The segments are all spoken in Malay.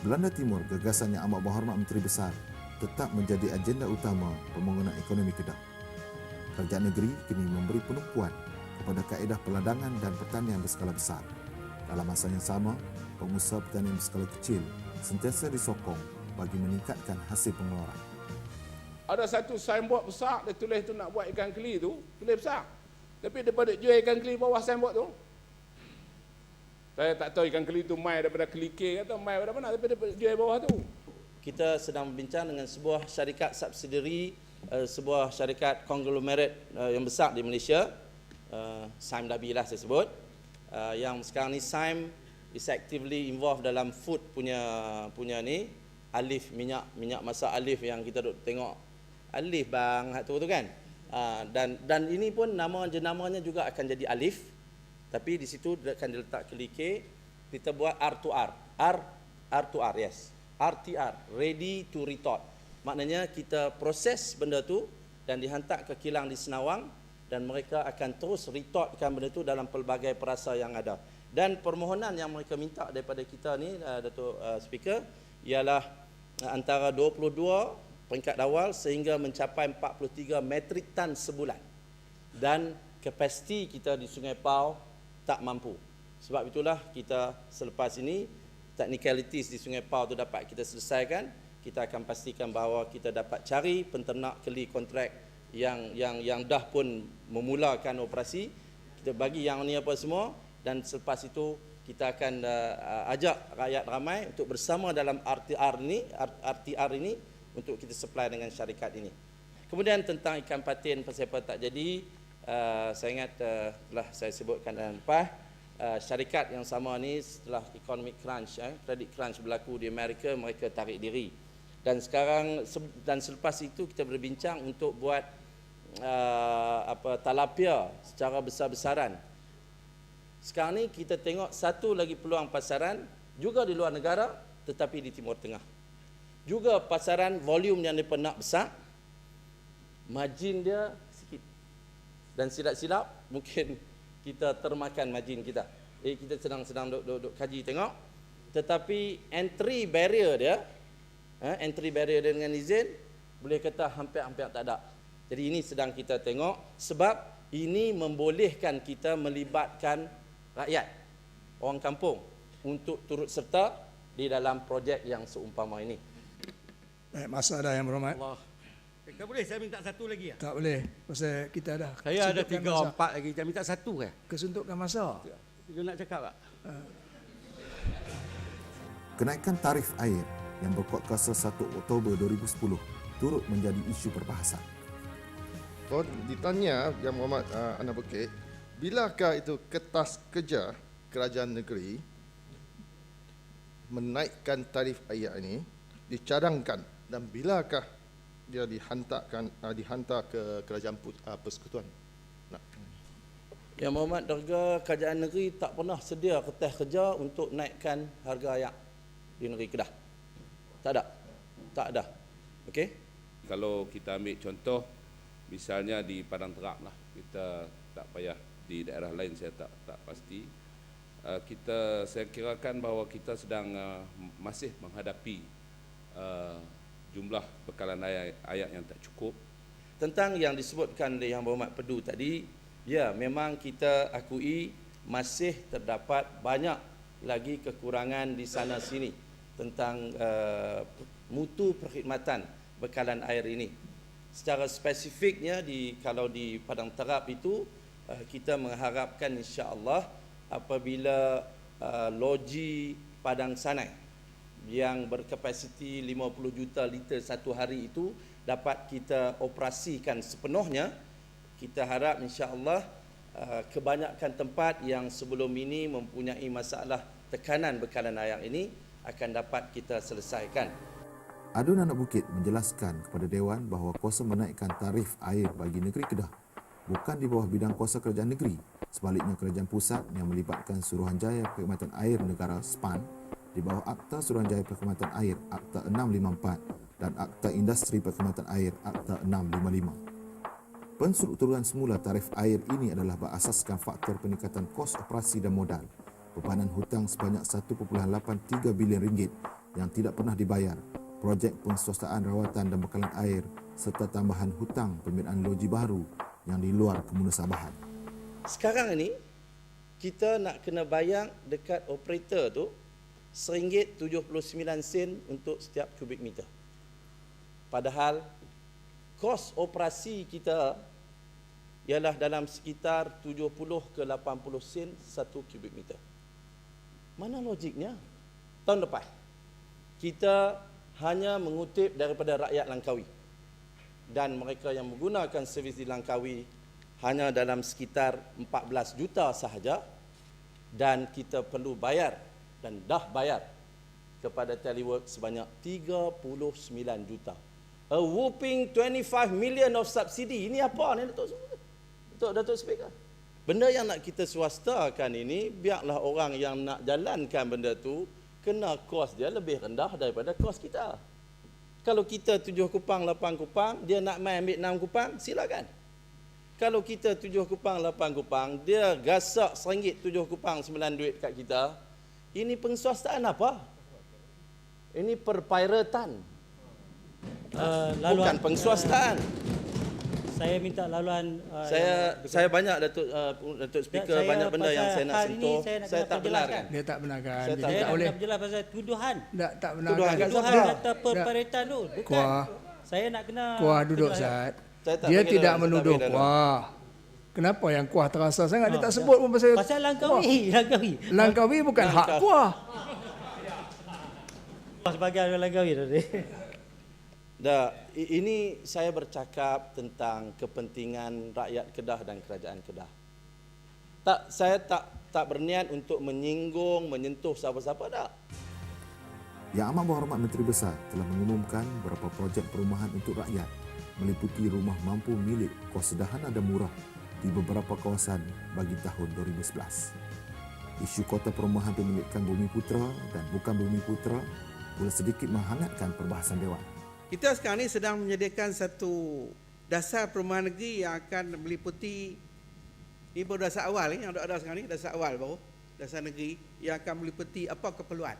Belanda Timur, gagasan yang amat berhormat Menteri Besar, tetap menjadi agenda utama pembangunan ekonomi Kedah. Kerajaan negeri kini memberi penumpuan kepada kaedah peladangan dan pertanian berskala besar. Dalam masa yang sama, pengusaha pertanian berskala kecil sentiasa disokong bagi meningkatkan hasil pengeluaran. Ada satu signboard besar, dia tulis tu nak buat ikan keli tu, tulis besar. Tapi daripada jual ikan keli bawah signboard tu, saya tak tahu ikan keli tu mai daripada kelike atau mai daripada mana, tapi dia jual bawah tu. Kita sedang berbincang dengan sebuah syarikat subsidiary, sebuah syarikat konglomerat yang besar di Malaysia, Sime Dabi lah saya sebut, yang sekarang ni Sime is actively involved dalam food punya ni, Alif minyak masak Alif yang kita duk tengok Alif bang tu kan. Dan ini pun jenamanya juga akan jadi Alif, tapi di situ akan diletak kelike. Kita buat R2R, R2R, yes, RTR, ready to retort. Maknanya kita proses benda tu dan dihantar ke kilang di Senawang, dan mereka akan terus retortkan benda tu dalam pelbagai perasa yang ada. Dan permohonan yang mereka minta daripada kita ni, Datuk Speaker, ialah antara 22 peringkat awal sehingga mencapai 43 metrik tan sebulan. Dan kapasiti kita di Sungai Pau tak mampu. Sebab itulah kita selepas ini, technicalities di Sungai Pau tu dapat kita selesaikan. Kita akan pastikan bahawa kita dapat cari penternak keli kontrak yang dah pun memulakan operasi. Kita bagi yang ni apa semua, dan selepas itu kita akan ajak rakyat ramai untuk bersama dalam RTR ini untuk kita supply dengan syarikat ini. Kemudian tentang ikan patin pasal apa tak jadi, saya ingat telah saya sebutkan dalam lepas, syarikat yang sama ni setelah economic crunch, credit crunch berlaku di Amerika, mereka tarik diri. Dan sekarang dan selepas itu kita berbincang untuk buat tilapia secara besar-besaran. Sekarang ni kita tengok satu lagi peluang pasaran juga di luar negara, tetapi di Timur Tengah. Juga pasaran volume yang mereka nak besar, margin dia sikit. Dan silap-silap mungkin kita termakan margin kita. Kita sedang duk kaji tengok. Tetapi entry barrier dia dengan izin boleh kata hampir-hampir tak ada. Jadi ini sedang kita tengok, sebab ini membolehkan kita melibatkan rakyat, orang kampung, untuk turut serta di dalam projek yang seumpama ini. Baik, masa dah yang berhormat. Allah. Tak boleh saya minta satu lagi ya? Tak boleh, pasal kita dah Saya ada kesuntukkan 3 masa. 4 lagi. Saya minta satu ke? Kesuntukkan masa. Dia nak cakap tak? Kenaikan tarif air yang berkuat kuasa 1 Oktober 2010 turut menjadi isu perbahasan. Ditanya Yang Berhormat Anak Bukit, bilakah itu kertas kerja kerajaan negeri menaikkan tarif air ini dicadangkan, dan bilakah dia dihantar ke kerajaan persekutuan? Yang Berhormat Derga, kerajaan negeri tak pernah sedia kertas kerja untuk naikkan harga air di negeri Kedah. Tak ada. Okey? Kalau kita ambil contoh, misalnya di Padang Terap lah, kita tak payah di daerah lain, saya tak pasti. Saya kirakan bahawa kita sedang masih menghadapi jumlah bekalan air yang tak cukup. Tentang yang disebutkan oleh Yang Berhormat Pedu tadi, ya, memang kita akui masih terdapat banyak lagi kekurangan di sana sini tentang mutu perkhidmatan bekalan air ini. Secara spesifiknya kalau di Padang Terap itu, kita mengharapkan insya-Allah apabila loji Padang Sanai yang berkapasiti 50 juta liter satu hari itu dapat kita operasikan sepenuhnya, kita harap insya-Allah kebanyakan tempat yang sebelum ini mempunyai masalah tekanan bekalan air ini akan dapat kita selesaikan. Adun Anak Bukit menjelaskan kepada Dewan bahawa kuasa menaikkan tarif air bagi negeri Kedah bukan di bawah bidang kuasa kerajaan negeri. Sebaliknya, kerajaan pusat yang melibatkan Suruhanjaya Perkhidmatan Air Negara SPAN di bawah Akta Suruhanjaya Perkhidmatan Air Akta 654 dan Akta Industri Perkhidmatan Air Akta 655. Penstrukturan semula tarif air ini adalah berasaskan faktor peningkatan kos operasi dan modal, bebanan hutang sebanyak 1.83 bilion ringgit yang tidak pernah dibayar, projek pensuastaan rawatan dan bekalan air serta tambahan hutang pembinaan loji baru yang di luar kemunasabahan. Sekarang ini kita nak kena bayar dekat operator tu RM1.79 untuk setiap kubik meter. Padahal kos operasi kita ialah dalam sekitar 70 ke 80 sen satu kubik meter. Mana logiknya? Tahun lepas kita hanya mengutip daripada rakyat Langkawi, dan mereka yang menggunakan servis di Langkawi hanya dalam sekitar 14 juta sahaja, dan kita perlu bayar dan dah bayar kepada Telework sebanyak 39 juta. A whopping 25 million of subsidi. Ini apa ni Datuk Speaker? Benda yang nak kita swastakan ini, biarlah orang yang nak jalankan benda tu kena kos dia lebih rendah daripada kos kita. Kalau kita 7 kupang, 8 kupang, dia nak main ambil 6 kupang, silakan. Kalau kita 7 kupang, 8 kupang, dia gasak RM1 7 kupang 9 duit kat kita, ini pengswastaan apa? Ini perpiratean. Bukan pengswastaan. Saya minta laluan Saya banyak Datuk Speaker, saya banyak benda yang saya nak pasal hari sentuh. ni saya nak Saya kena tak benarkan. Dia tak benarkan. Saya Dia tak saya tak nak boleh. kena berjelas pasal tuduhan. Tak benarkan. Tuduhan kat Tuduhan siapa? kata perpiratean tu. Bukan. Kuah. Saya nak kena Kuah duduk, tuduhan. Zat. Saya tak Dia bagi tidak dalam, menuduh saya tak bagi Kuah. Kenapa yang Kuah terasa sangat? Dia tak sebut pun pasal Pasal Langkawi, Langkawi. Langkawi bukan hak Kuah. Sebagai orang Langkawi tadi. Ini saya bercakap tentang kepentingan rakyat Kedah dan kerajaan Kedah. Saya tak berniat untuk menyinggung, menyentuh siapa-siapa tak. Yang Amat Berhormat Menteri Besar telah mengumumkan beberapa projek perumahan untuk rakyat meliputi rumah mampu milik kos sederhana dan murah di beberapa kawasan bagi tahun 2011. Isu kota perumahan pemilikan Bumi Putera dan bukan Bumi Putera pula sedikit menghangatkan perbahasan Dewan. Kita sekarang ini sedang menyediakan satu dasar perumahan negeri yang akan meliputi, ini baru dasar awal yang ada sekarang ini, dasar awal baru, dasar negeri yang akan meliputi apa keperluan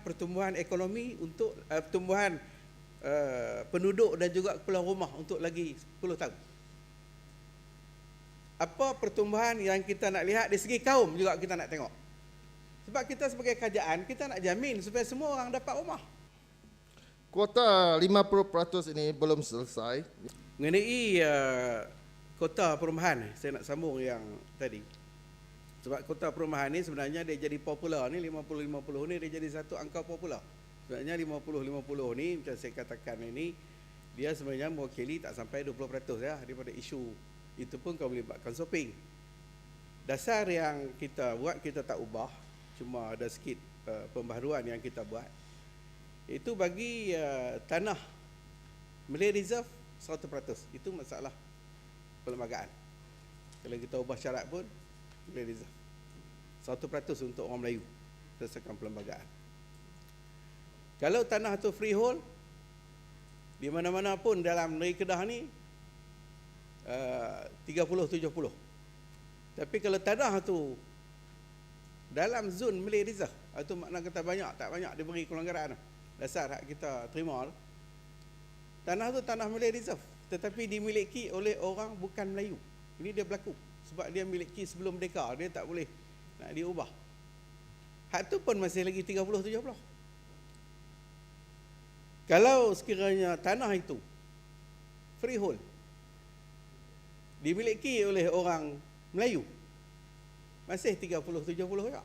pertumbuhan ekonomi untuk pertumbuhan penduduk dan juga keperluan rumah untuk lagi 10 tahun. Apa pertumbuhan yang kita nak lihat dari segi kaum juga kita nak tengok. Sebab kita sebagai kerajaan, kita nak jamin supaya semua orang dapat rumah. Kuota 50% ini belum selesai. Mengenai kota perumahan, saya nak sambung yang tadi. Sebab kota perumahan ni sebenarnya dia jadi popular ni, 50-50 ni dia jadi satu angka popular. Sebenarnya 50-50 ni macam saya katakan ini, dia sebenarnya mewakili tak sampai 20% ya daripada isu. Itu pun kau melibatkan shopping. Dasar yang kita buat kita tak ubah, cuma ada sikit pembaharuan yang kita buat. Itu bagi tanah Malay Reserve 100%. Itu masalah perlembagaan. Kalau kita ubah syarat pun Malay Reserve 100% untuk orang Melayu berdasarkan perlembagaan. Kalau tanah tu freehold, di mana-mana pun dalam negeri Kedah ni 30-70. Tapi kalau tanah tu dalam zon Malay Reserve, itu makna kata banyak tak banyak diberi kelonggaran. Dasar hak kita terima. Tanah tu tanah Malay Reserve, tetapi dimiliki oleh orang bukan Melayu. Ini dia berlaku sebab dia miliki sebelum merdeka, dia tak boleh nak diubah. Hak tu pun masih lagi 30-70. Kalau sekiranya tanah itu freehold dimiliki oleh orang Melayu, masih 30-70 juga.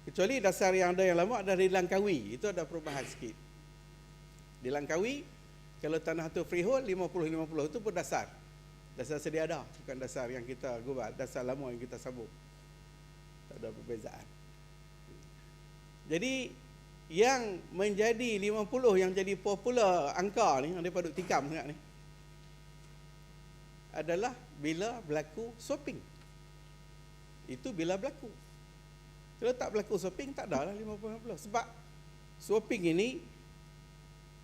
Kecuali dasar yang ada yang lama ada di Langkawi, itu ada perubahan sikit. Di Langkawi, kalau tanah tu freehold 50-50 itu pun dasar. Dasar sedia ada, bukan dasar yang kita gubal, dasar lama yang kita sambung. Tak ada perbezaan. Jadi yang menjadi 50 yang jadi popular angka ni, yang daripada tikam sangat ni, adalah bila berlaku shopping. Itu bila berlaku. Kalau tak berlaku shopping, tak ada lah 50-50. Sebab shopping ini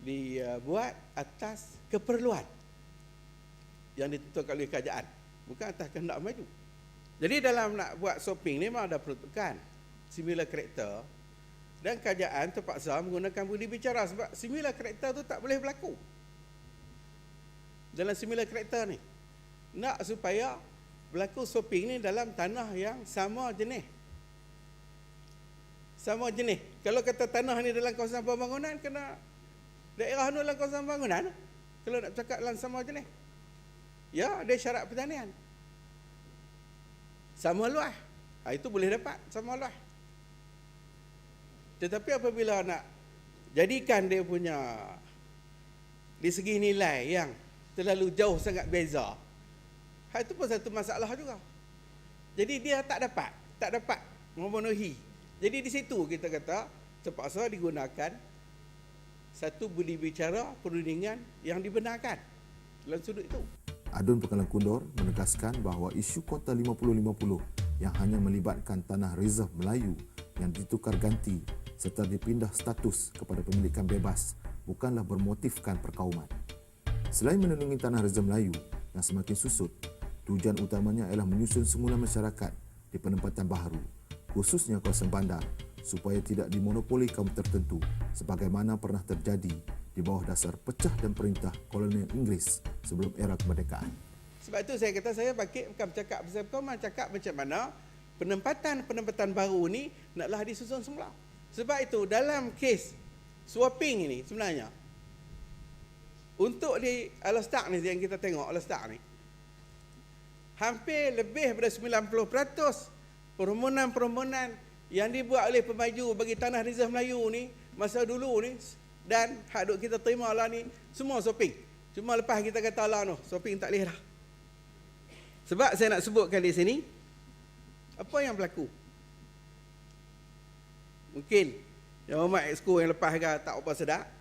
dibuat atas keperluan yang ditentukan oleh kerajaan, bukan atas kehendak maju. Jadi dalam nak buat shopping ni memang ada peruntukan. similar character dan kerajaan terpaksa menggunakan budi bicara sebab similar character tu tak boleh berlaku dalam similar character ni. Nak supaya berlaku swapping ni dalam tanah yang sama jenis. Sama jenis. Kalau kata tanah ni dalam kawasan pembangunan, kena daerah ni dalam kawasan pembangunan. Kalau nak cakap dalam sama jenis. Ya, ada syarat pertanian. Sama luas. Itu boleh dapat sama luas. Tetapi apabila nak jadikan dia punya di segi nilai yang terlalu jauh sangat beza, itu pun satu masalah juga. Jadi dia tak dapat memenuhi. Jadi di situ kita kata terpaksa digunakan satu budi bicara perundingan yang dibenarkan dalam sudut itu. Adun Pekalan Kundor menegaskan bahawa isu Kota 50-50 yang hanya melibatkan tanah reserve Melayu yang ditukar ganti serta dipindah status kepada pemilikan bebas bukanlah bermotifkan perkauman. Selain melindungi tanah reserve Melayu yang semakin susut, tujuan utamanya ialah menyusun semula masyarakat di penempatan baharu, khususnya kawasan bandar, supaya tidak dimonopoli kaum tertentu sebagaimana pernah terjadi di bawah dasar pecah dan perintah kolonial Inggeris sebelum era kemerdekaan. Sebab itu saya kata saya bangkit bukan bercakap pasal perkauman, cakap macam mana penempatan baru ni naklah disusun semula. Sebab itu dalam kes swapping ini sebenarnya untuk di Al-Astaq ni yang kita tengok Al-Astaq ni hampir lebih daripada 90% permohonan-permohonan yang dibuat oleh pemaju bagi tanah reserve Melayu ni masa dulu ni dan hak duk kita terima lah ni semua swapping. Cuma lepas kita kata lah no, swapping tak boleh dah. Sebab saya nak sebutkan di sini apa yang berlaku. Mungkin yang Muhammad Exco yang lepas tak apa sedar